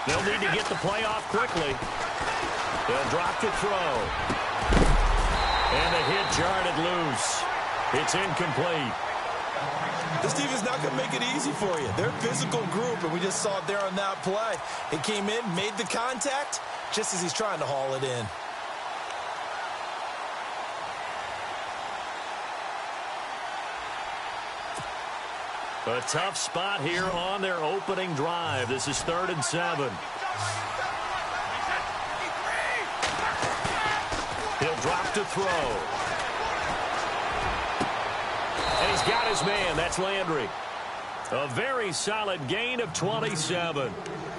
They'll need to get the play off quickly. They'll drop to throw. And the hit jarred it loose. It's incomplete. This defense not going to make it easy for you. They're a physical group, and we just saw it there on that play. It came in, made the contact, just as he's trying to haul it in. A tough spot here on their opening drive. This is 3rd and 7. He'll drop to throw. And he's got his man. That's Landry. A very solid gain of 27.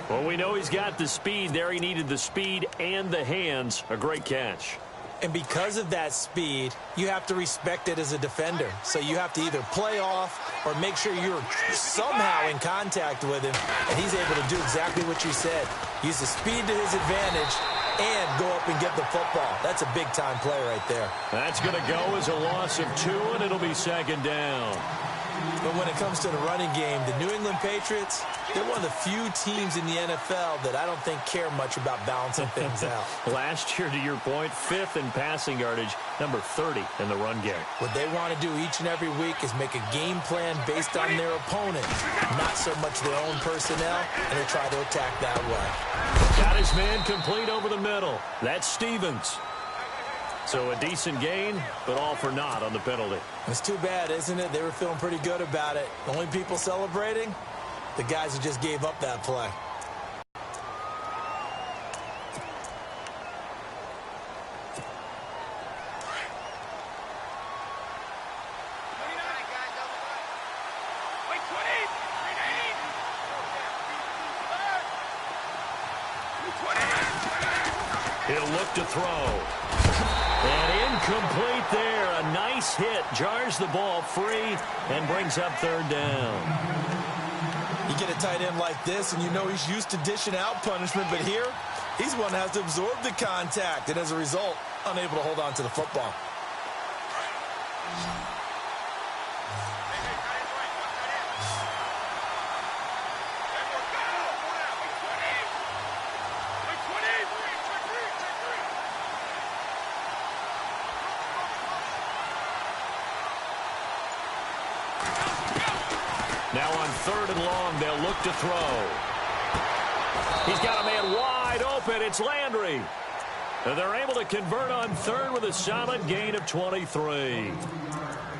Well, we know he's got the speed there. He needed the speed and the hands. A great catch. And because of that speed, you have to respect it as a defender. So you have to either play off or make sure you're somehow in contact with him. And he's able to do exactly what you said. Use the speed to his advantage and go up and get the football. That's a big-time play right there. That's going to go as a loss of 2, and it'll be 2nd down. But when it comes to the running game, the New England Patriots, they're one of the few teams in the NFL that I don't think care much about balancing things out. Last year, to your point, 5th in passing yardage, number 30 in the run game. What they want to do each and every week is make a game plan based on their opponent, not so much their own personnel, and they try to attack that way. Got his man complete over the middle. That's Stevens. So a decent gain, but all for naught on the penalty. It's too bad, isn't it? They were feeling pretty good about it. The only people celebrating, the guys who just gave up that play. He'll look to throw. And incomplete there. A nice hit. Jars the ball free and brings up 3rd down. You get a tight end like this, and you know he's used to dishing out punishment, but here, he's one that has to absorb the contact, and as a result, unable to hold on to the football. Now on 3rd and long, they'll look to throw. He's got a man wide open. It's Landry. And they're able to convert on 3rd with a solid gain of 23.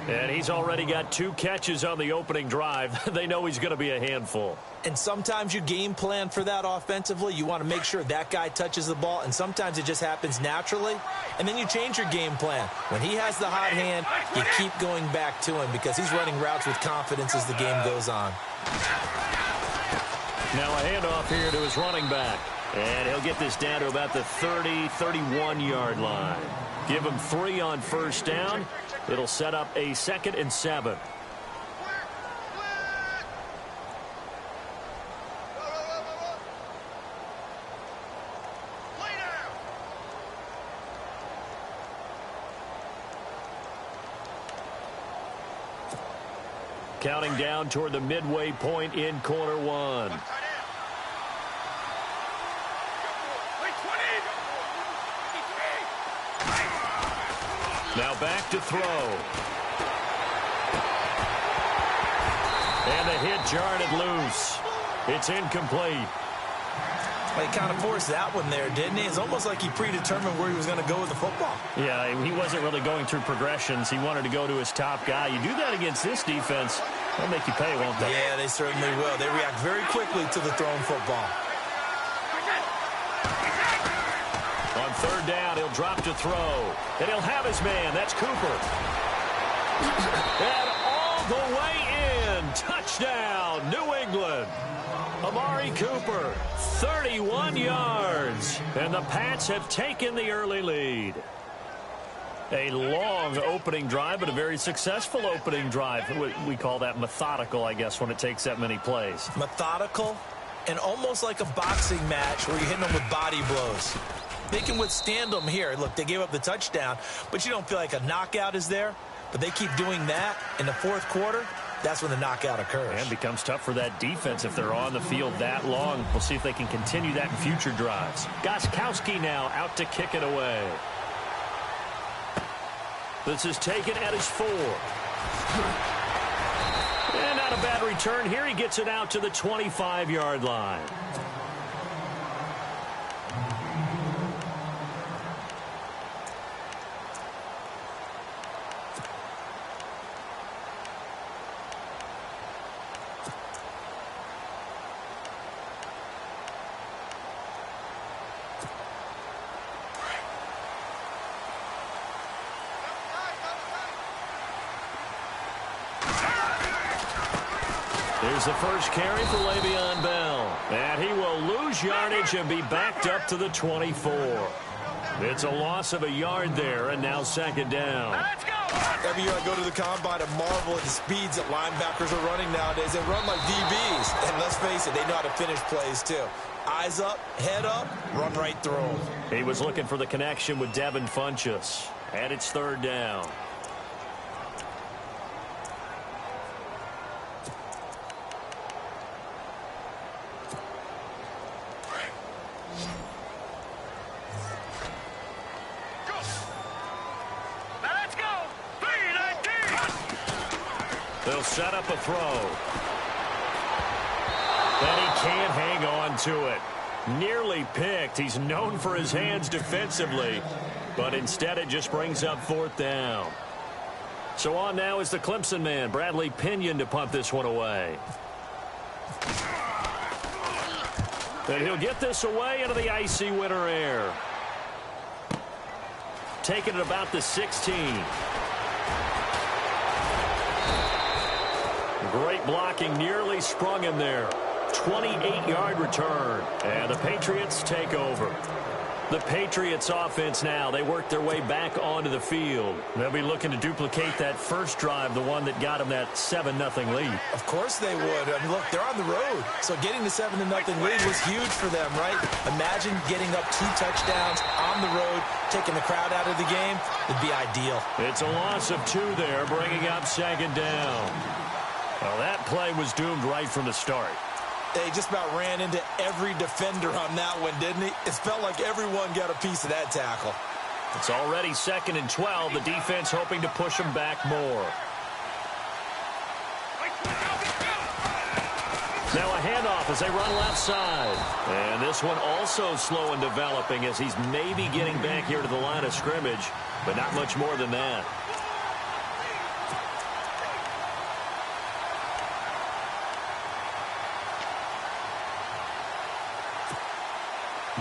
And he's already got 2 catches on the opening drive. They know he's going to be a handful. And sometimes you game plan for that offensively. You want to make sure that guy touches the ball, and sometimes it just happens naturally. And then you change your game plan. When he has the hot hand, you keep going back to him because he's running routes with confidence as the game goes on. Now a handoff here to his running back. And he'll get this down to about the 30, 31-yard line. Give him 3 on 1st down. It'll set up a 2nd and 7. Counting down toward the midway point in quarter 1. Now back to throw. And the hit jarred it loose. It's incomplete. Well, he kind of forced that one there, didn't he? It's almost like he predetermined where he was going to go with the football. Yeah, he wasn't really going through progressions. He wanted to go to his top guy. You do that against this defense, they'll make you pay, won't they? Yeah, they certainly will. They react very quickly to the thrown football. On 3rd down, he'll drop to throw. And he'll have his man. That's Cooper. And all the way in. Touchdown, New England. Amari Cooper, 31 yards. And the Pats have taken the early lead. A long opening drive, but a very successful opening drive. We call that methodical, I guess, when it takes that many plays. Methodical and almost like a boxing match where you're hitting them with body blows. They can withstand them here. Look, they gave up the touchdown, but you don't feel like a knockout is there. But they keep doing that in the 4th quarter. that's when the knockout occurs. And becomes tough for that defense if they're on the field that long. We'll see if they can continue that in future drives. Gostkowski now out to kick it away. This is taken at his 4. And not a bad return here. He gets it out to the 25-yard line. Here's the first carry for Le'Veon Bell. And he will lose yardage and be backed up to the 24. It's a loss of a yard there, and now second down. Let's go! Every year I go to the combine and marvel at the speeds that linebackers are running nowadays. They run like DBs. And let's face it, they know how to finish plays too. Eyes up, head up, run right through them. He was looking for the connection with Devin Funchess. And it's third down. They'll set up a throw. And he can't hang on to it. Nearly picked. He's known for his hands defensively. But instead it just brings up fourth down. So on now is the Clemson man, Bradley Pinion, to punt this one away. And he'll get this away into the icy winter air. Taking it about the 16. Great blocking, nearly sprung him there. 28-yard return. And the Patriots take over. The Patriots offense now, they work their way back onto the field. They'll be looking to duplicate that first drive, the one that got them that 7-0 lead. Of course they would. I mean, look, they're on the road. So getting the 7-0 lead was huge for them, right? Imagine getting up 2 touchdowns on the road, taking the crowd out of the game. It'd be ideal. It's a loss of 2 there, bringing up second down. Well, that play was doomed right from the start. They just about ran into every defender on that one, didn't he? It felt like everyone got a piece of that tackle. It's already 2nd and 12. The defense hoping to push them back more. Now a handoff as they run left side. And this one also slow in developing as he's maybe getting back here to the line of scrimmage, but not much more than that.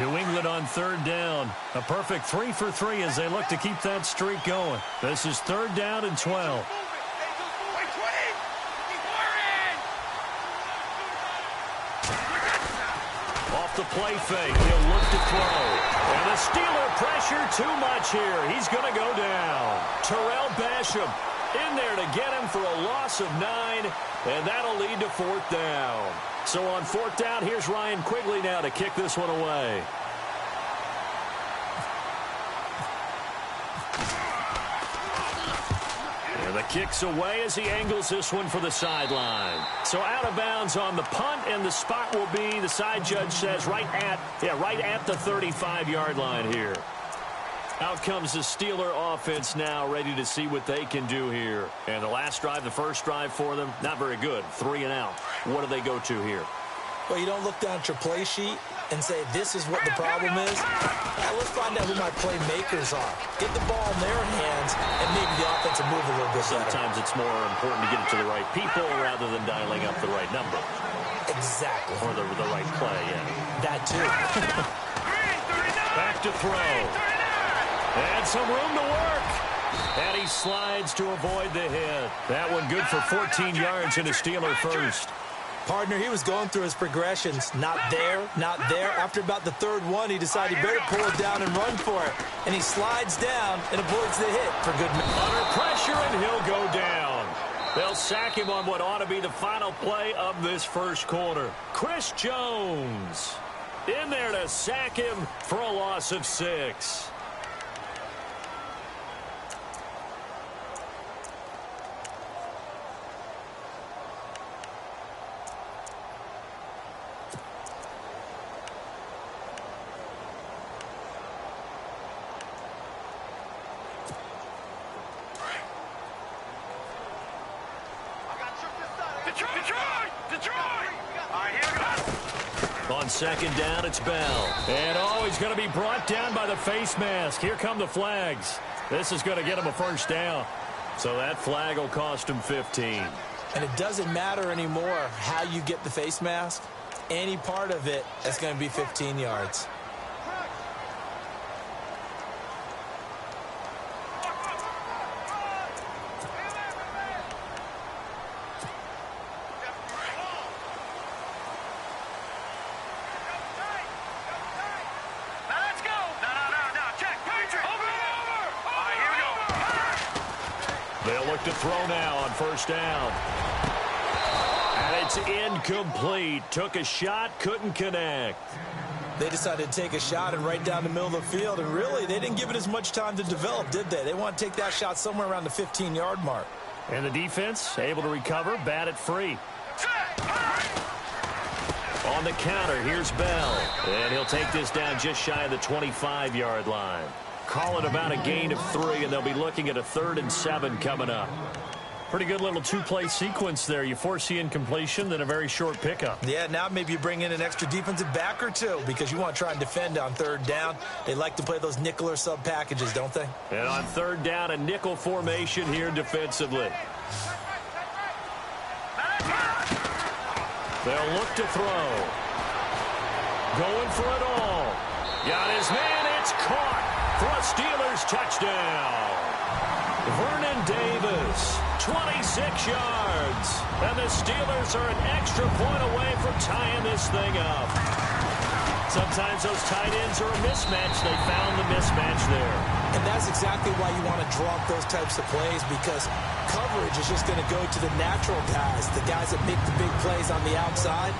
New England on third down. A perfect 3 for 3 as they look to keep that streak going. This is third down and 12. Off the play fake. He'll look to throw. And the Steeler pressure too much here. He's going to go down. Terrell Basham in there to get him for a loss of 9. And that'll lead to fourth down. So on fourth down, here's Ryan Quigley now to kick this one away. And the kick's away as he angles this one for the sideline. So out of bounds on the punt, and the spot will be, the side judge says, right at the 35-yard line here. Out comes the Steeler offense now, ready to see what they can do here. And the last drive, the first drive for them, not very good. 3 and out. What do they go to here? Well, you don't look down at your play sheet and say, this is what the problem is. Now, let's find out who my playmakers are. Get the ball in their hands, and maybe the offense will move a little bit better. Sometimes it's more important to get it to the right people rather than dialing up the right number. Exactly. Or the right play, yeah. That too. Back to throw. And some room to work. And he slides to avoid the hit. That one good for 14 yards and a Steeler first. Partner, he was going through his progressions. Not there, not there. After about the third one, he decided he better pull it down and run for it. And he slides down and avoids the hit for good measure. Under pressure, and he'll go down. They'll sack him on what ought to be the final play of this first quarter. Chris Jones in there to sack him for a loss of 6. On second down, it's Bell. And, he's going to be brought down by the face mask. Here come the flags. This is going to get him a first down. So that flag will cost him 15. And it doesn't matter anymore how you get the face mask. Any part of it is going to be 15 yards. They'll look to throw now on first down. And it's incomplete. Took a shot, couldn't connect. They decided to take a shot and right down the middle of the field, and really, they didn't give it as much time to develop, did they? They want to take that shot somewhere around the 15-yard mark. And the defense able to recover, bat it free. On the counter, here's Bell. And he'll take this down just shy of the 25-yard line. Call it about a gain of 3, and they'll be looking at a 3rd and 7 coming up. Pretty good little two-play sequence there. You force the incompletion, then a very short pickup. Yeah, now maybe you bring in an extra defensive back or two because you want to try and defend on 3rd down. They like to play those nickel or sub packages, don't they? And on 3rd down, a nickel formation here defensively. They'll look to throw. Going for it all. Got his man. It's caught for a Steelers touchdown. Vernon Davis, 26 yards. And the Steelers are an extra point away from tying this thing up. Sometimes those tight ends are a mismatch. They found the mismatch there. And that's exactly why you want to draw up those types of plays, because coverage is just going to go to the natural guys, the guys that make the big plays on the outside.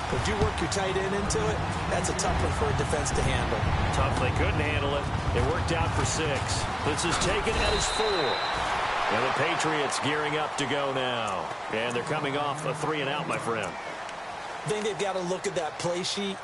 But if you work your tight end into it, that's a tough one for a defense to handle. Tough. They couldn't handle it. It worked out for 6. This is taken at his 4. And the Patriots gearing up to go now. And they're coming off a 3-and-out, my friend. I think they've got to look at that play sheet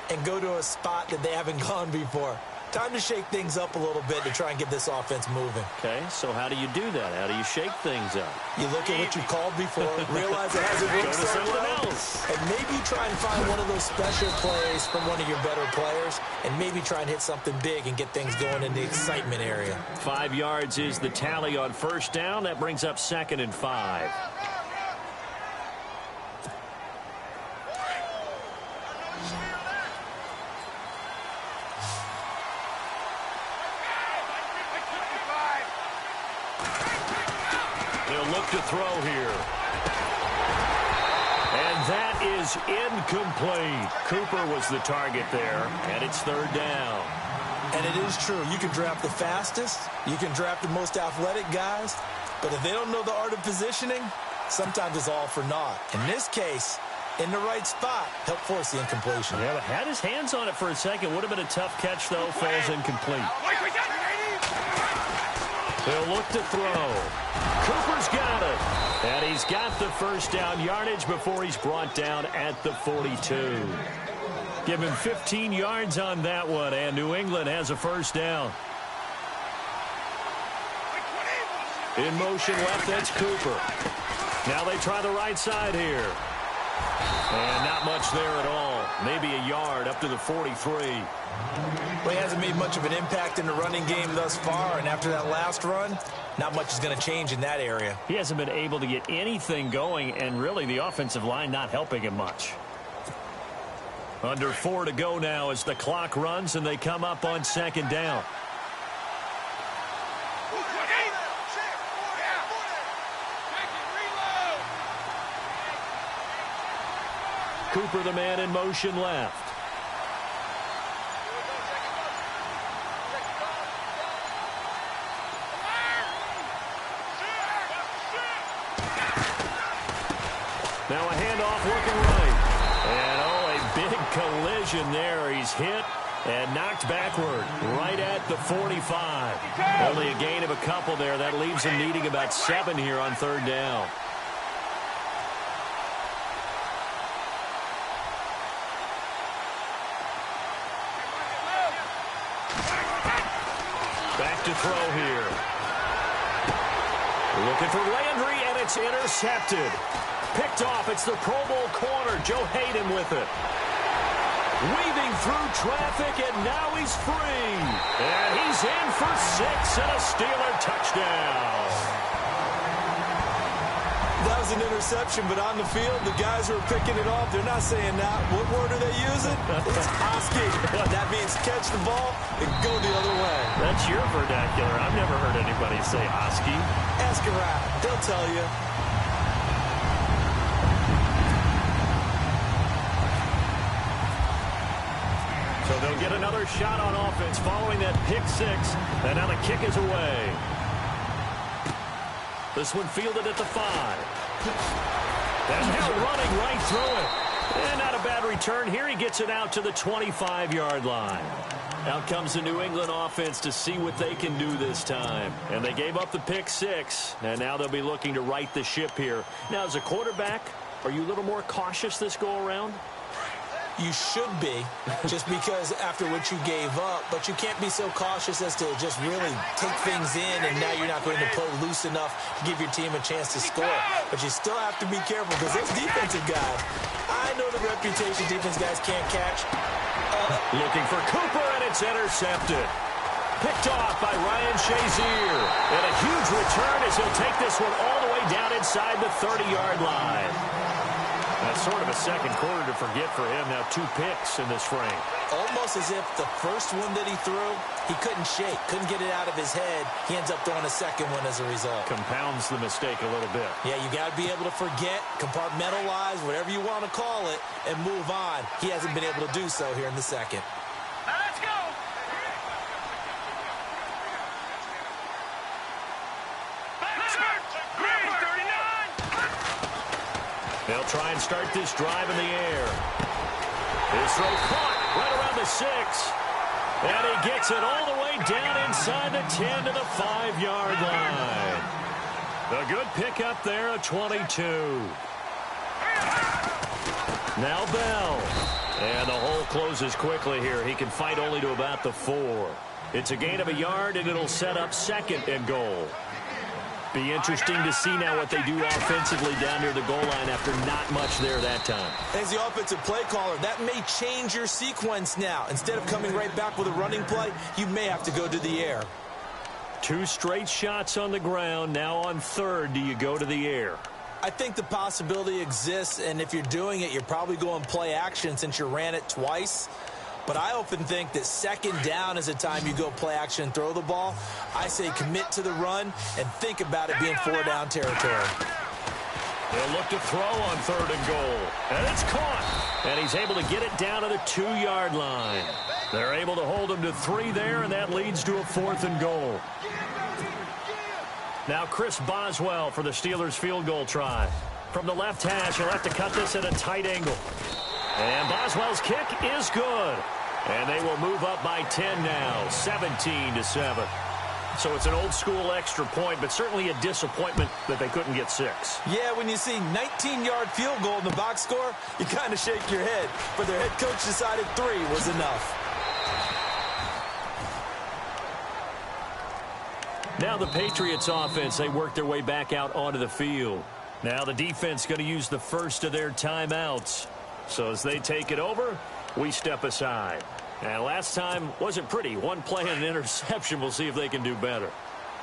and go to a spot that they haven't gone before. Time to shake things up a little bit to try and get this offense moving. Okay, so how do you do that? How do you shake things up? You look at what you called before, realize it hasn't worked so well, and maybe try and find one of those special plays from one of your better players, and maybe try and hit something big and get things going in the excitement area. 5 yards is the tally on first down. That brings up 2nd and 5. Look to throw here. And that is incomplete. Cooper was the target there, and it's 3rd down. And it is true. You can draft the fastest. You can draft the most athletic guys. But if they don't know the art of positioning, sometimes it's all for naught. In this case, in the right spot, help force the incompletion. Yeah, but had his hands on it for a second. Would have been a tough catch, though. Falls incomplete. They'll look to throw. Cooper's got it. And he's got the first down yardage before he's brought down at the 42. Give him 15 yards on that one, and New England has a first down. In motion left, that's Cooper. Now they try the right side here. And not much there at all. Maybe a yard up to the 43. Well, he hasn't made much of an impact in the running game thus far, and after that last run, not much is going to change in that area. He hasn't been able to get anything going, and really the offensive line not helping him much. Under 4 to go now as the clock runs, and they come up on 2nd down. Cooper, the man in motion left. Now a handoff looking right. And, a big collision there. He's hit and knocked backward right at the 45. Only a gain of a couple there. That leaves him needing about 7 here on 3rd down. Back to throw here. Looking for Landry, and it's intercepted. Picked off. It's the Pro Bowl corner. Joe Hayden with it. Weaving through traffic, and now he's free. And he's in for 6 and a Steeler touchdown. That was an interception, but on the field, the guys who are picking it off, they're not saying that. What word are they using? It's Oski. That means catch the ball and go the other way. That's your vernacular. I've never heard anybody say Oski. Ask around. They'll tell you. So they'll get another shot on offense following that pick 6. And now the kick is away. This one fielded at the 5. And now running right through it. And not a bad return here. He gets it out to the 25-yard line. Out comes the New England offense to see what they can do this time. And they gave up the pick 6. And now they'll be looking to right the ship here. Now, as a quarterback, are you a little more cautious this go-around? You should be, just because after what you gave up, but you can't be so cautious as to just really take things in, and now you're not going to play loose enough to give your team a chance to score. But you still have to be careful, because those defensive guys, I know the reputation defense guys can't catch. Looking for Cooper, and it's intercepted. Picked off by Ryan Shazier. And a huge return as he'll take this one all the way down inside the 30-yard line. That's sort of a second quarter to forget for him. Now 2 picks in this frame. Almost as if the first one that he threw, he couldn't shake, couldn't get it out of his head. He ends up throwing a second one as a result. Compounds the mistake a little bit. Yeah, you got to be able to forget, compartmentalize, whatever you want to call it, and move on. He hasn't been able to do so here in the second. Let's go. They'll try and start this drive in the air. His throw caught right around the 6. And he gets it all the way down inside the 10 to the 5-yard line. A good pickup there, a 22. Now Bell. And the hole closes quickly here. He can fight only to about the 4. It's a gain of a yard, and it'll set up 2nd and goal. Be interesting to see now what they do offensively down near the goal line after not much there that time. As the offensive play caller, that may change your sequence now. Instead of coming right back with a running play, you may have to go to the air. 2 straight shots on the ground. Now on 3rd, do you go to the air? I think the possibility exists, and if you're doing it, you're probably going play action since you ran it twice. But I often think that 2nd down is a time you go play action and throw the ball. I say commit to the run and think about it being 4-down territory. They'll look to throw on 3rd and goal. And it's caught. And he's able to get it down to the 2-yard line. They're able to hold him to 3 there, and that leads to a 4th and goal. Now Chris Boswell for the Steelers field goal try. From the left hash, he'll have to cut this at a tight angle. And Boswell's kick is good. And they will move up by 10 now, 17-7. So it's an old-school extra point, but certainly a disappointment that they couldn't get 6. Yeah, when you see 19-yard field goal in the box score, you kind of shake your head. But their head coach decided 3 was enough. Now the Patriots offense, they work their way back out onto the field. Now the defense going to use the first of their timeouts. So as they take it over, we step aside. And last time wasn't pretty. 1 play and an interception. We'll see if they can do better.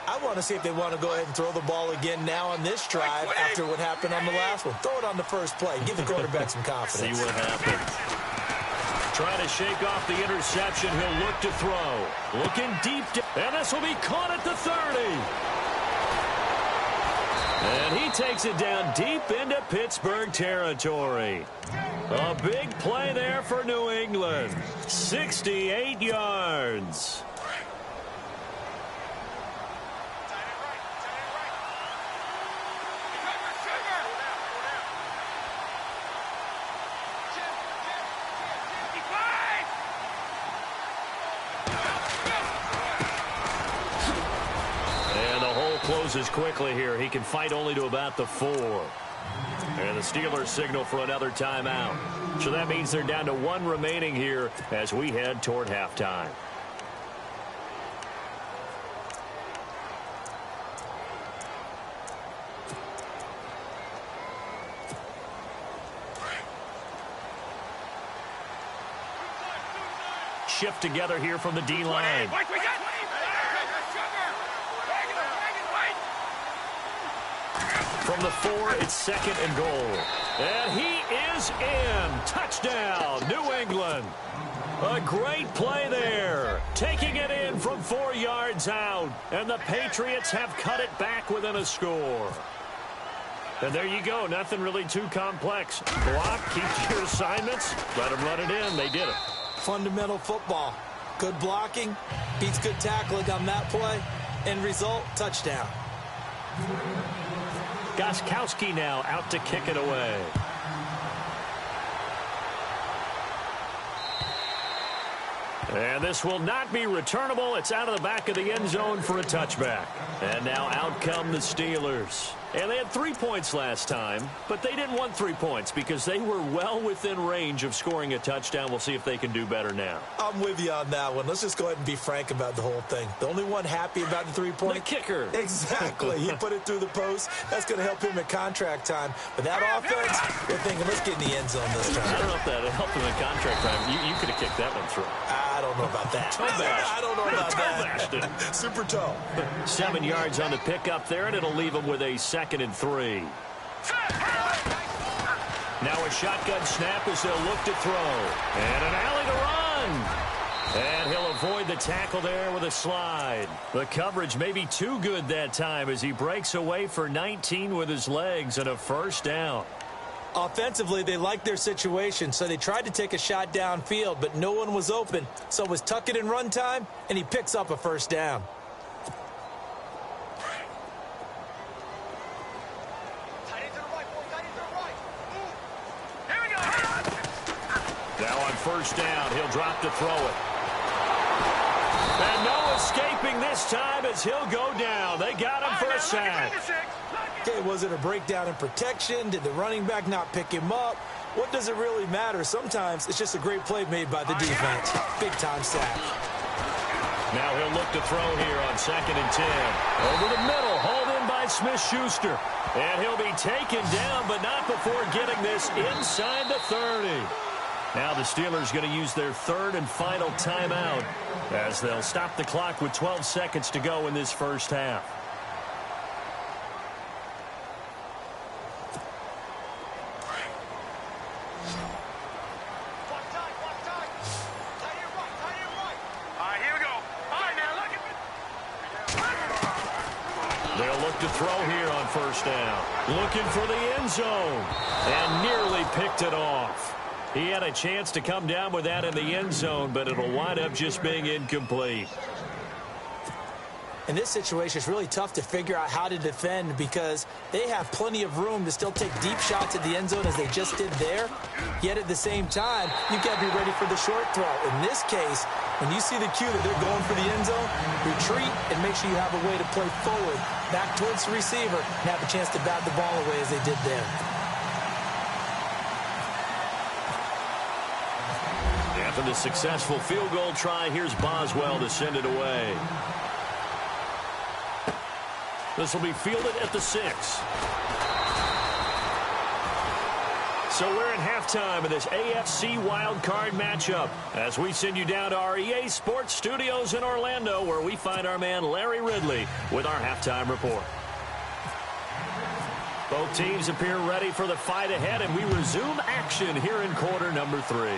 I want to see if they want to go ahead and throw the ball again now on this drive after what happened on the last one. Throw it on the first play. Give the quarterback some confidence. See what happens. Trying to shake off the interception. He'll look to throw. Looking deep. And this will be caught at the 30. And he takes it down deep into Pittsburgh territory. A big play there for New England. 68 yards. Closes quickly here. He can fight only to about the 4. And the Steelers signal for another timeout. So that means they're down to 1 remaining here as we head toward halftime. shift together here from the D-line. From the 4, it's 2nd and goal. And he is in. Touchdown, New England. A great play there. Taking it in from 4 yards out. And the Patriots have cut it back within a score. And there you go. Nothing really too complex. Block, keep to your assignments. Let them run it in. They did it. Fundamental football. Good blocking. Beats good tackling on that play. End result, touchdown. Gostkowski now out to kick it away. And this will not be returnable. It's out of the back of the end zone for a touchback. And now out come the Steelers. And they had 3 points last time, but they didn't want 3 points because they were well within range of scoring a touchdown. We'll see if they can do better now. I'm with you on that one. Let's just go ahead and be frank about the whole thing. The only one happy about the 3-point. The kicker. Exactly. He put it through the post. That's going to help him at contract time. But that offense, they're thinking, let's get in the end zone this time. I don't know if that helped him at contract time. You could have kicked that one through. I don't know about that. I don't know about that. Super toe. 7 yards on the pickup there, and it'll leave him with a 2nd and 3. Now a shotgun snap as they'll look to throw. And an alley to run. And he'll avoid the tackle there with a slide. The coverage may be too good that time as he breaks away for 19 with his legs and a first down. Offensively, they liked their situation, so they tried to take a shot downfield, but no one was open. So it was tuck it in run time, and he picks up a first down. Now on first down, he'll drop to throw it. And no escaping this time as he'll go down. They got him for a sack. Okay, was it a breakdown in protection? Did the running back not pick him up? What does it really matter? Sometimes it's just a great play made by the defense. Big-time sack. Now he'll look to throw here on 2nd and 10. Over the middle, hauled in by Smith-Schuster. And he'll be taken down, but not before getting this inside the 30. Now the Steelers going to use their 3rd and final timeout as they'll stop the clock with 12 seconds to go in this first half. To throw here on first down. Looking for the end zone. And nearly picked it off. He had a chance to come down with that in the end zone, but it'll wind up just being incomplete. In this situation, it's really tough to figure out how to defend because they have plenty of room to still take deep shots at the end zone as they just did there. Yet at the same time, you've got to be ready for the short throw. In this case, when you see the cue that they're going for the end zone, retreat and make sure you have a way to play forward, back towards the receiver, and have a chance to bat the ball away as they did there. After the successful field goal try, here's Boswell to send it away. This will be fielded at the 6. So we're at halftime in this AFC wildcard matchup as we send you down to our EA Sports Studios in Orlando where we find our man Larry Ridley with our halftime report. Both teams appear ready for the fight ahead, and we resume action here in quarter number 3.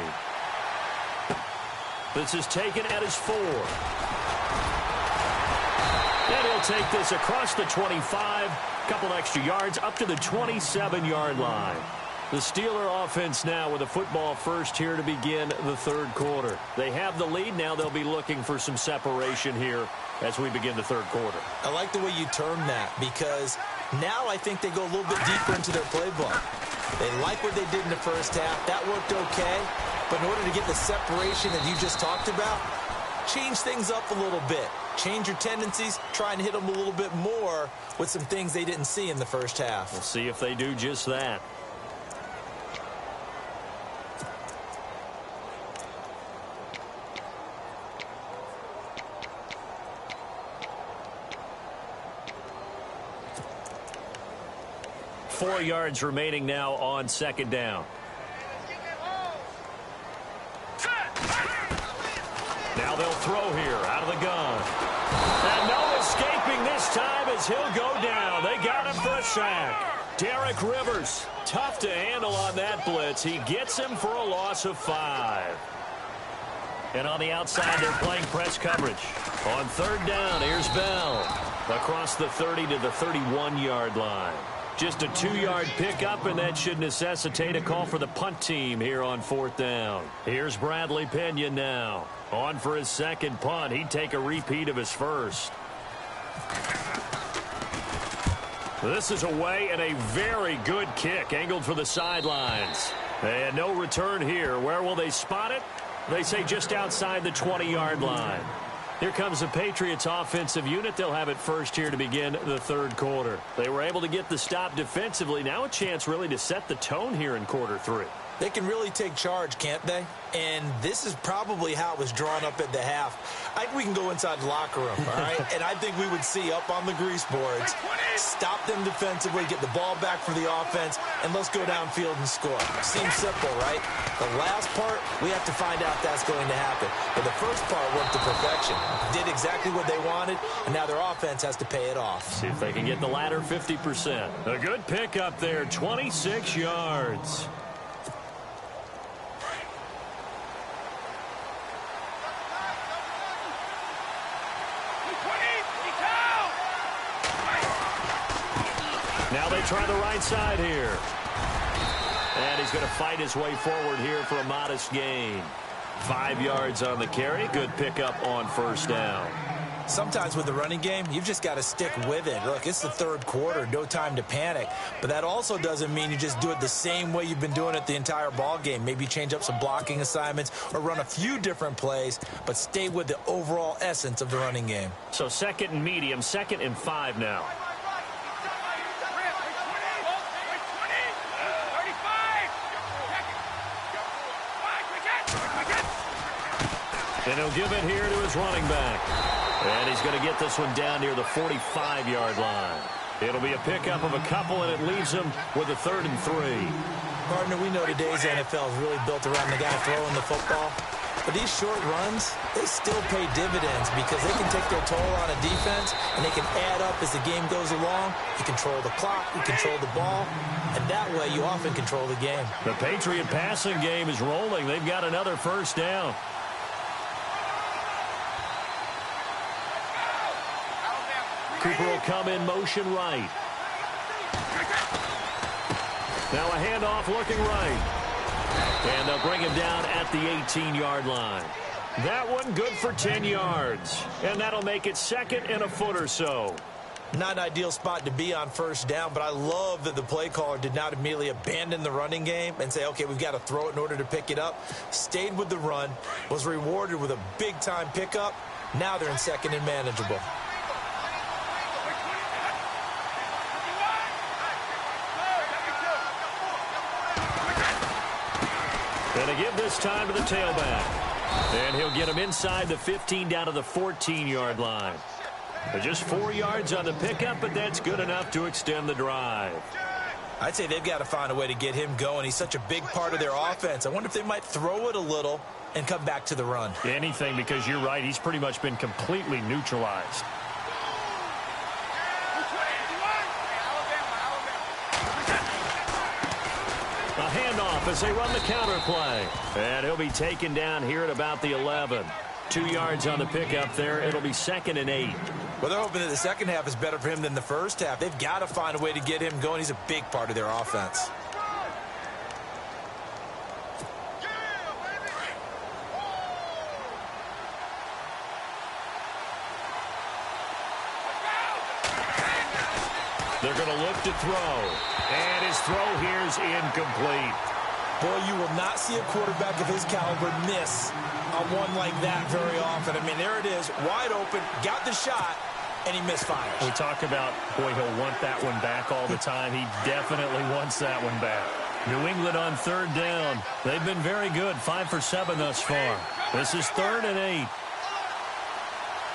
This is taken at his 4. And he'll take this across the 25, couple extra yards up to the 27-yard line. The Steeler offense now with a football first here to begin the 3rd quarter. They have the lead. Now they'll be looking for some separation here as we begin the 3rd quarter. I like the way you term that because now I think they go a little bit deeper into their playbook. They like what they did in the first half. That worked okay. But in order to get the separation that you just talked about, change things up a little bit. Change your tendencies, try and hit them a little bit more with some things they didn't see in the first half. We'll see if they do just that. Four yards remaining now on 2nd down. Now they'll throw here out of the gun. And no escaping this time as he'll go down. They got him for a sack. Derek Rivers, tough to handle on that blitz. He gets him for a loss of 5. And on the outside, they're playing press coverage. On third down, here's Bell. Across the 30 to the 31-yard line. Just a 2-yard pickup, and that should necessitate a call for the punt team here on fourth down. Here's Bradley Pena now. On for his second punt. He'd take a repeat of his first. This is away and a very good kick, angled for the sidelines. And no return here. Where will they spot it? They say just outside the 20-yard line. Here comes the Patriots offensive unit. They'll have it first here to begin the third quarter. They were able to get the stop defensively. Now a chance really to set the tone here in quarter 3. They can really take charge, can't they? And this is probably how it was drawn up at the half. I think we can go inside the locker room, all right? And I think we would see up on the grease boards, stop them defensively, get the ball back for the offense, and let's go downfield and score. Seems simple, right? The last part, we have to find out that's going to happen. But the first part worked to perfection. Did exactly what they wanted, and now their offense has to pay it off. See if they can get the latter 50%. A good pickup there, 26 yards. Now they try the right side here. And he's going to fight his way forward here for a modest gain. 5 yards on the carry. Good pickup on first down. Sometimes with the running game, you've just got to stick with it. Look, it's the third quarter, no time to panic. But that also doesn't mean you just do it the same way you've been doing it the entire ball game. Maybe change up some blocking assignments or run a few different plays, but stay with the overall essence of the running game. So second and medium, 2nd and 5 now. And he'll give it here to his running back. And he's going to get this one down near the 45-yard line. It'll be a pickup of a couple, and it leaves him with a 3rd and 3. Partner, we know today's NFL is really built around the guy throwing the football. But these short runs, they still pay dividends because they can take their toll on a defense, and they can add up as the game goes along. You control the clock, you control the ball, and that way you often control the game. The Patriot passing game is rolling. They've got another first down. Cooper will come in motion right. Now a handoff looking right. And they'll bring him down at the 18-yard line. That one good for 10 yards. And that'll make it 2nd and a foot or so. Not an ideal spot to be on first down, but I love that the play caller did not immediately abandon the running game and say, okay, we've got to throw it in order to pick it up. Stayed with the run, was rewarded with a big-time pickup. Now they're in 2nd and manageable. And a give this time to the tailback. And he'll get him inside the 15 down to the 14-yard line. Just 4 yards on the pickup, but that's good enough to extend the drive. I'd say they've got to find a way to get him going. He's such a big part of their offense. I wonder if they might throw it a little and come back to the run. Anything, because you're right. He's pretty much been completely neutralized. A handoff as they run the counter play. And he'll be taken down here at about the 11. 2 yards on the pickup there. It'll be 2nd and 8. Well, they're hoping that the second half is better for him than the first half. They've got to find a way to get him going. He's a big part of their offense. They're going to look to throw. And his throw here is incomplete. Boy, you will not see a quarterback of his caliber miss on one like that very often. I mean, there it is, wide open, got the shot, and he misfires. We talk about, boy, he'll want that one back all the time. He definitely wants that one back. New England on third down. They've been very good, 5 for 7 thus far. This is 3rd and 8.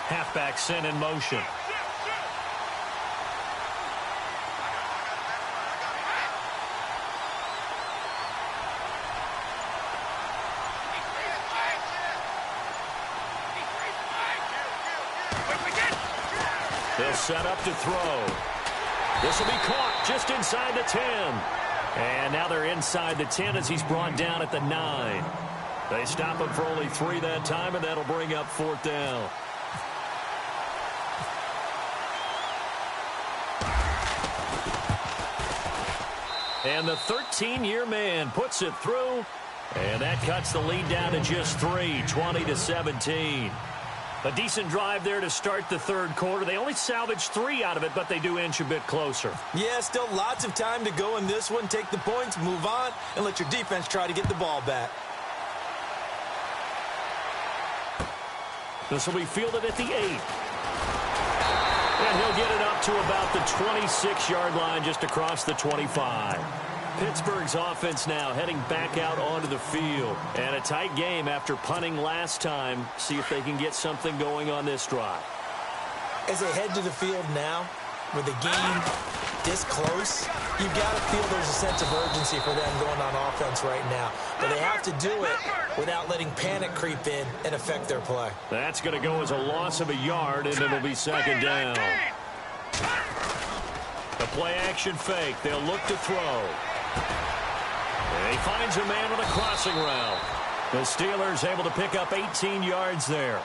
Halfback sent in motion. They'll set up to throw. This will be caught just inside the 10. And now they're inside the 10 as he's brought down at the 9. They stop him for only 3 that time, and that'll bring up 4th down. And the 13-year man puts it through, and that cuts the lead down to just 3, 20-17. A decent drive there to start the 3rd quarter. They only salvaged 3 out of it, but they do inch a bit closer. Yeah, still lots of time to go in this one. Take the points, move on, and let your defense try to get the ball back. This will be fielded at the 8. And he'll get it up to about the 26-yard line, just across the 25. Pittsburgh's offense now heading back out onto the field. And a tight game after punting last time. See if they can get something going on this drive. As they head to the field now, with the game this close, you've got to feel there's a sense of urgency for them going on offense right now. But they have to do it without letting panic creep in and affect their play. That's going to go as a loss of a yard, and it'll be 2nd down. The play-action fake. They'll look to throw. And he finds a man with a crossing route. The Steelers able to pick up 18 yards there.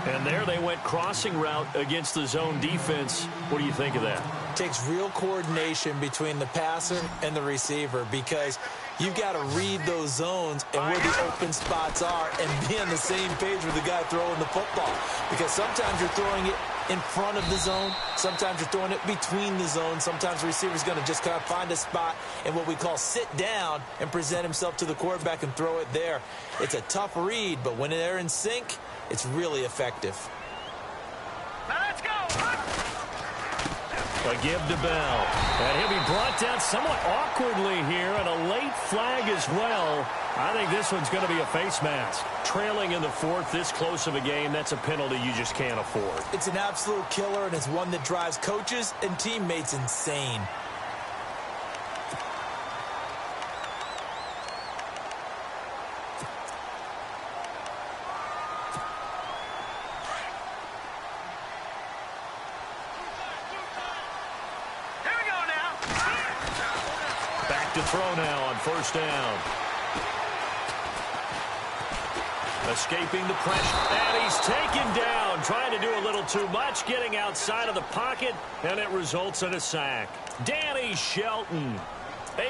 And there they went crossing route against the zone defense. What do you think of that? Takes real coordination between the passer and the receiver, because you've got to read those zones and where the open spots are and be on the same page with the guy throwing the football. Because sometimes you're throwing it in front of the zone. Sometimes you're throwing it between the zones. Sometimes the receiver's going to just kind of find a spot and what we call sit down and present himself to the quarterback and throw it there. It's a tough read, but when they're in sync, it's really effective. Now let's go. A give to Bell. And he'll be brought down somewhat awkwardly here, and a late flag as well. I think this one's going to be a face mask. Trailing in the 4th, this close of a game, that's a penalty you just can't afford. It's an absolute killer, and it's one that drives coaches and teammates insane. To throw now on 1st down. Escaping the pressure. And he's taken down. Trying to do a little too much. Getting outside of the pocket. And it results in a sack. Danny Shelton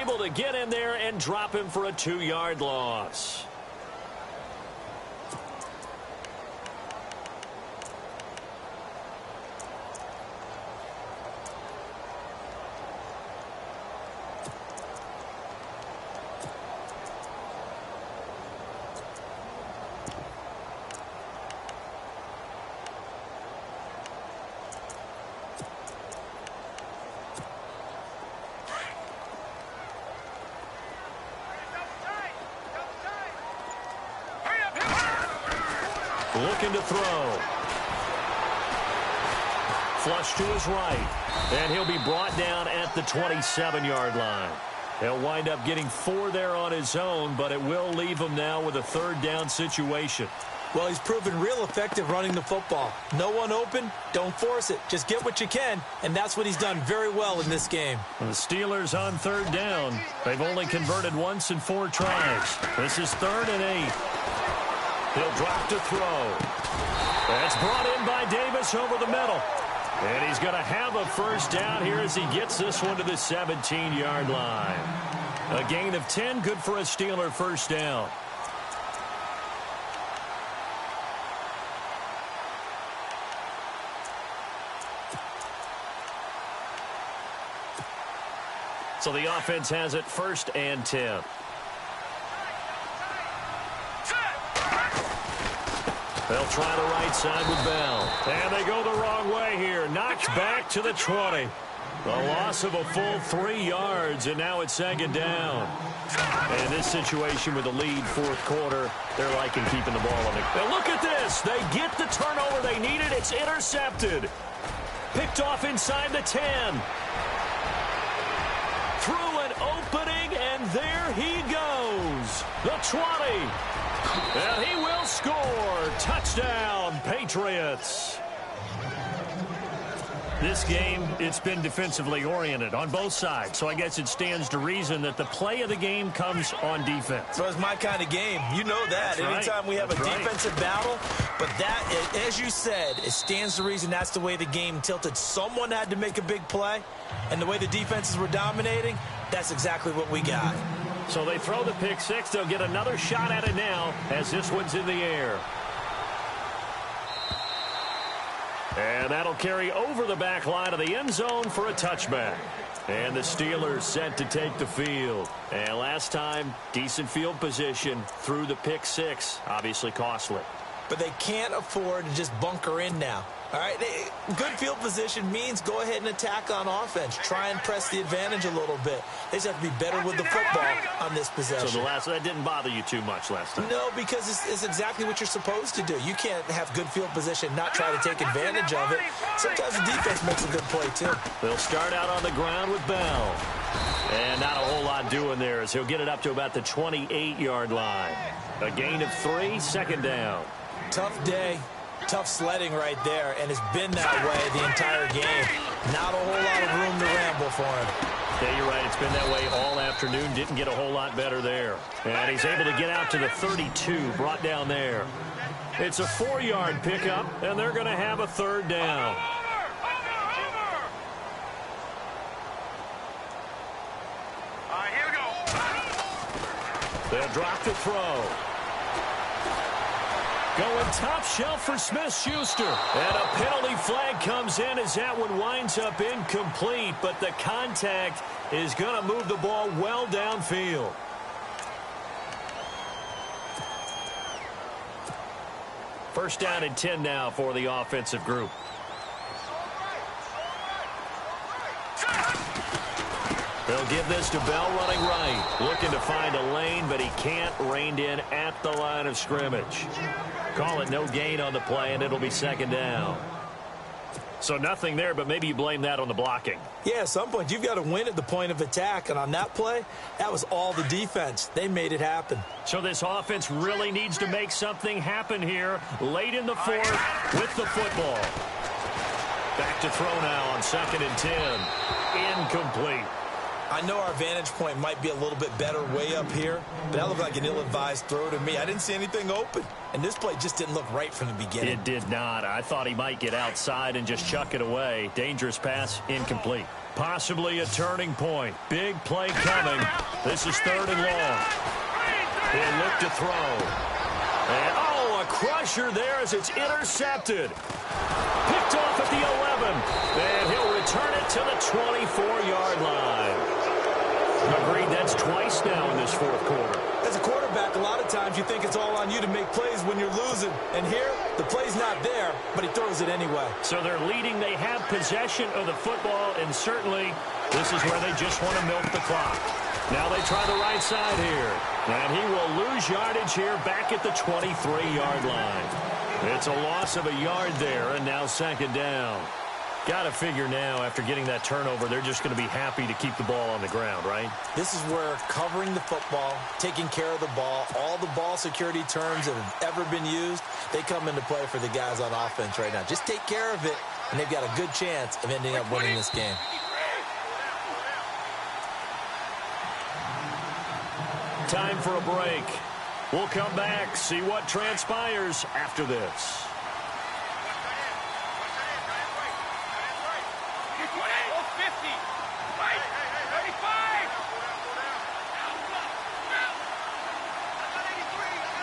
able to get in there and drop him for a 2-yard loss. Looking to throw. Flush to his right. And he'll be brought down at the 27-yard line. He'll wind up getting 4 there on his own, but it will leave him now with a 3rd down situation. Well, he's proven real effective running the football. No one open, don't force it. Just get what you can, and that's what he's done very well in this game. The Steelers on 3rd down. They've only converted once in 4 tries. This is 3rd and 8. He'll drop to throw. That's brought in by Davis over the middle. And he's going to have a 1st down here as he gets this one to the 17-yard line. A gain of 10, good for a Steeler 1st down. So the offense has it 1st and 10. They'll try the right side with Bell. And they go the wrong way here. Knocked back to the 20. The loss of a full 3 yards, and now it's 2nd down. And in this situation with the lead 4th quarter, they're liking keeping the ball on it. Now look at this. They get the turnover they needed. It's intercepted. Picked off inside the 10. Through an opening, and there he goes. The 20. And he will score. Touchdown, Patriots. This game, it's been defensively oriented on both sides, so I guess it stands to reason that the play of the game comes on defense. So it's my kind of game. You know that. That's Anytime right. we have That's a right. defensive battle, but that, as you said, it stands to reason that's the way the game tilted. Someone had to make a big play, and the way the defenses were dominating, that's exactly what we got. So they throw the pick six. They'll get another shot at it now as this one's in the air. And that'll carry over the back line of the end zone for a touchback. And the Steelers set to take the field. And last time, decent field position through the pick six. Obviously costly. But they can't afford to just bunker in now. All right, good field position means go ahead and attack on offense. Try and press the advantage a little bit. They just have to be better with the football on this possession. So that didn't bother you too much last time? No, because it's exactly what you're supposed to do. You can't have good field position, not try to take advantage of it. Sometimes the defense makes a good play, too. They'll start out on the ground with Bell. And not a whole lot doing there as he'll get it up to about the 28-yard line. A gain of 3, second down. Tough day. Tough sledding right there, and it's been that way the entire game. Not a whole lot of room to ramble for him. Yeah, you're right. It's been that way all afternoon. Didn't get a whole lot better there. And he's able to get out to the 32, brought down there. It's a 4-yard pickup, and they're going to have a third down. All right, here we go. They'll drop the throw. Going top shelf for Smith-Schuster. And a penalty flag comes in as that one winds up incomplete. But the contact is going to move the ball well downfield. First down and 10 now for the offensive group. They'll give this to Bell running right. Looking to find a lane, but he can't. Reined in at the line of scrimmage. Call it no gain on the play, and it'll be second down. So nothing there, but maybe you blame that on the blocking. Yeah, at some point, you've got to win at the point of attack. And on that play, that was all the defense. They made it happen. So this offense really needs to make something happen here late in the fourth with the football. Back to throw now on 2nd and 10. Incomplete. I know our vantage point might be a little bit better way up here, but that looked like an ill-advised throw to me. I didn't see anything open, and this play just didn't look right from the beginning. It did not. I thought he might get outside and just chuck it away. Dangerous pass, incomplete. Possibly a turning point. Big play coming. This is 3rd and long. He'll look to throw. And, a crusher there as it's intercepted. Picked off at the 11. And he'll return it to the 24-yard line. Agreed, that's twice now in this fourth quarter. As a quarterback, a lot of times you think it's all on you to make plays when you're losing. And here, the play's not there, but he throws it anyway. So they're leading. They have possession of the football, and certainly this is where they just want to milk the clock. Now they try the right side here. And he will lose yardage here back at the 23-yard line. It's a loss of a yard there, and now second down. Got to figure now, after getting that turnover, they're just going to be happy to keep the ball on the ground, right? This is where covering the football, taking care of the ball, all the ball security terms that have ever been used, they come into play for the guys on offense right now. Just take care of it, and they've got a good chance of ending up winning this game. Time for a break. We'll come back, see what transpires after this.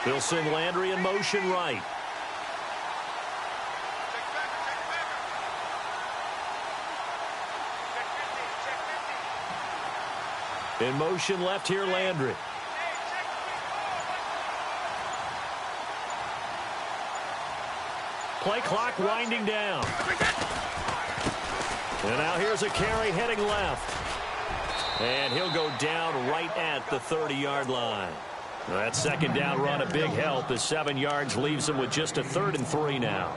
They'll send Landry in motion right. In motion left here, Landry. Play clock winding down. And now here's a carry heading left. And he'll go down right at the 30-yard line. That second down run a big help as 7 yards leaves him with just a 3rd and 3 now.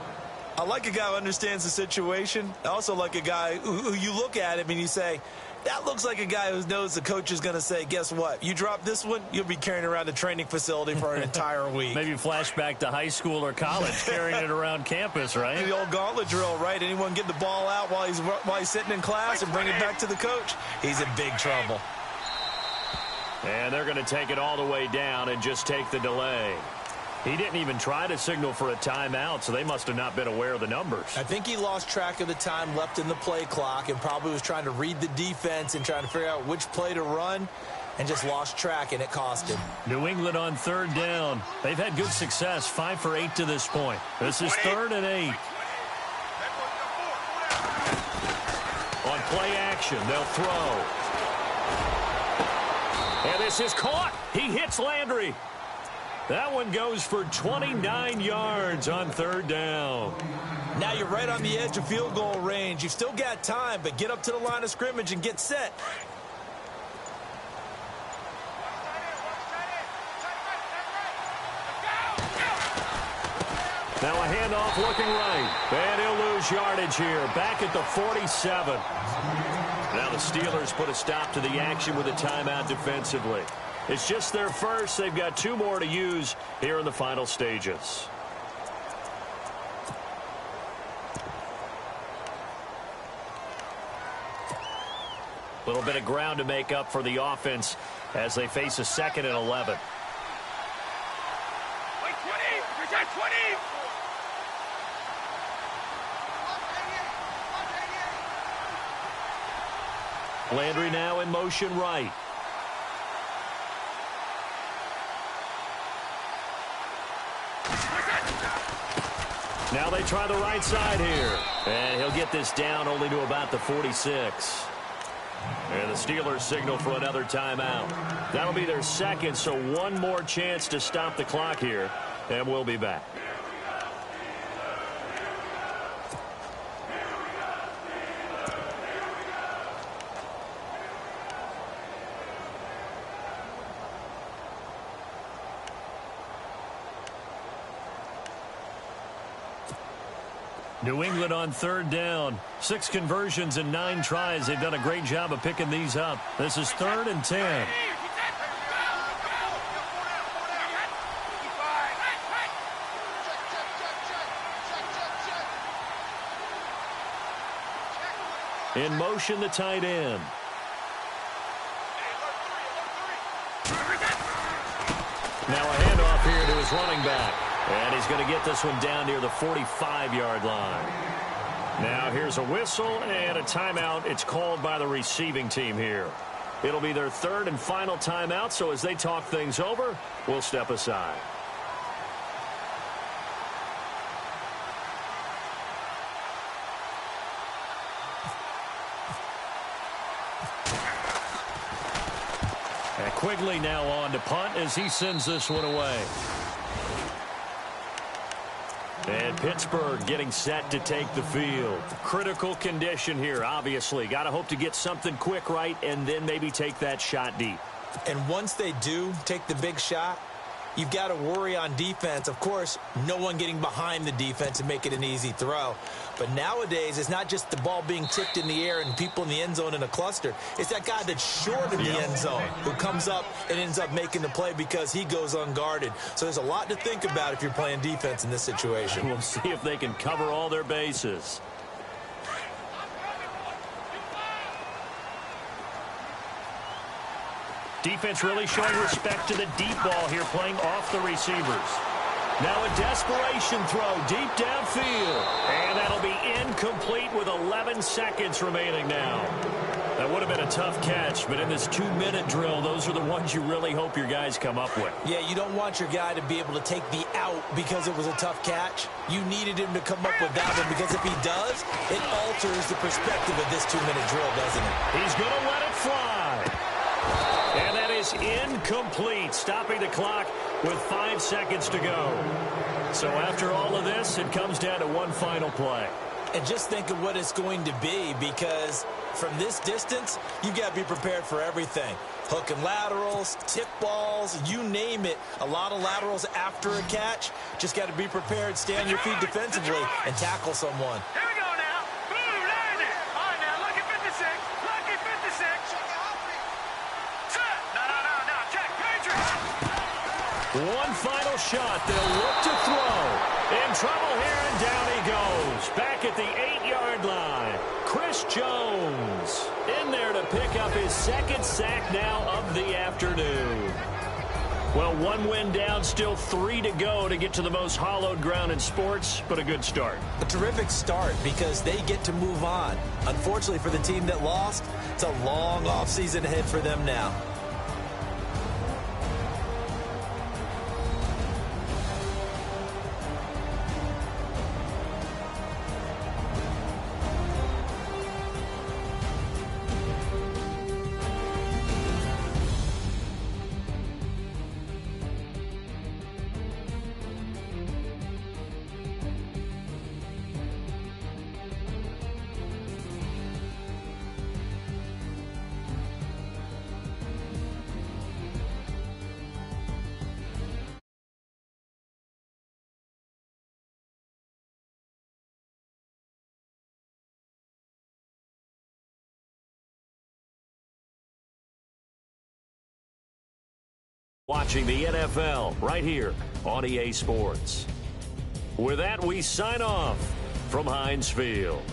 I like a guy who understands the situation. I also like a guy who you look at him and you say, That looks like a guy who knows the coach is going to say, guess what? You drop this one, you'll be carrying around the training facility for an entire week. Maybe flashback to high school or college, carrying it around campus, right? The old gauntlet drill, right? Anyone get the ball out while he's sitting in class and bring it back to the coach? He's in big trouble. And they're going to take it all the way down and just take the delay. He didn't even try to signal for a timeout, so they must have not been aware of the numbers. I think he lost track of the time left in the play clock and probably was trying to read the defense and trying to figure out which play to run and just lost track, and it cost him. New England on third down. They've had good success, 5 for 8 to this point. This is 3rd and 8. On play action, they'll throw. And this is caught. He hits Landry. That one goes for 29 yards on 3rd down. Now you're right on the edge of field goal range. You've still got time, but get up to the line of scrimmage and get set. Now a handoff looking right. And he'll lose yardage here. Back at the 47. Now the Steelers put a stop to the action with a timeout defensively. It's just their first. They've got 2 more to use here in the final stages. A little bit of ground to make up for the offense as they face a 2nd and 11. Landry now in motion right. Now they try the right side here. And he'll get this down only to about the 46. And the Steelers signal for another timeout. That'll be their 2nd, so 1 more chance to stop the clock here. And we'll be back. New England on 3rd down. 6 conversions and 9 tries. They've done a great job of picking these up. This is 3rd and 10. In motion, the tight end. Now a handoff here to his running back. And he's going to get this one down near the 45-yard line. Now here's a whistle and a timeout. It's called by the receiving team here. It'll be their 3rd and final timeout, so as they talk things over, we'll step aside. And Quigley now on to punt as he sends this one away. And Pittsburgh getting set to take the field. Critical condition here, obviously. Got to hope to get something quick right and then maybe take that shot deep. And once they do take the big shot, you've got to worry on defense. Of course, no one getting behind the defense and make it an easy throw. But nowadays, it's not just the ball being tipped in the air and people in the end zone in a cluster. It's that guy that's short of the end zone who comes up and ends up making the play because he goes unguarded. So there's a lot to think about if you're playing defense in this situation. We'll see if they can cover all their bases. Defense really showing respect to the deep ball here, playing off the receivers. Now a desperation throw deep downfield. And that'll be incomplete with 11 seconds remaining now. That would have been a tough catch, but in this 2-minute drill, those are the ones you really hope your guys come up with. Yeah, you don't want your guy to be able to take the out because it was a tough catch. You needed him to come up with that one because if he does, it alters the perspective of this 2-minute drill, doesn't it? He's going to let it fly. And that is incomplete, stopping the clock with 5 seconds to go. So after all of this, it comes down to one final play. And just think of what it's going to be, because from this distance, you've got to be prepared for everything. Hook and laterals, tip balls, you name it. A lot of laterals after a catch. Just got to be prepared, stay on your feet defensively, and tackle someone. Here we go now. Boom, landed. All right, now, lucky 56. Lucky 56. One final shot. They'll look to throw. In trouble here, and down he goes. Back at the 8-yard line. Chris Jones in there to pick up his second sack now of the afternoon. Well, one win down, still 3 to go to get to the most hallowed ground in sports, but a good start. A terrific start because they get to move on. Unfortunately for the team that lost, it's a long offseason ahead for them now. Watching the NFL right here on EA Sports. With that, we sign off from Heinz Field.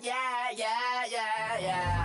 yeah, yeah, yeah, yeah.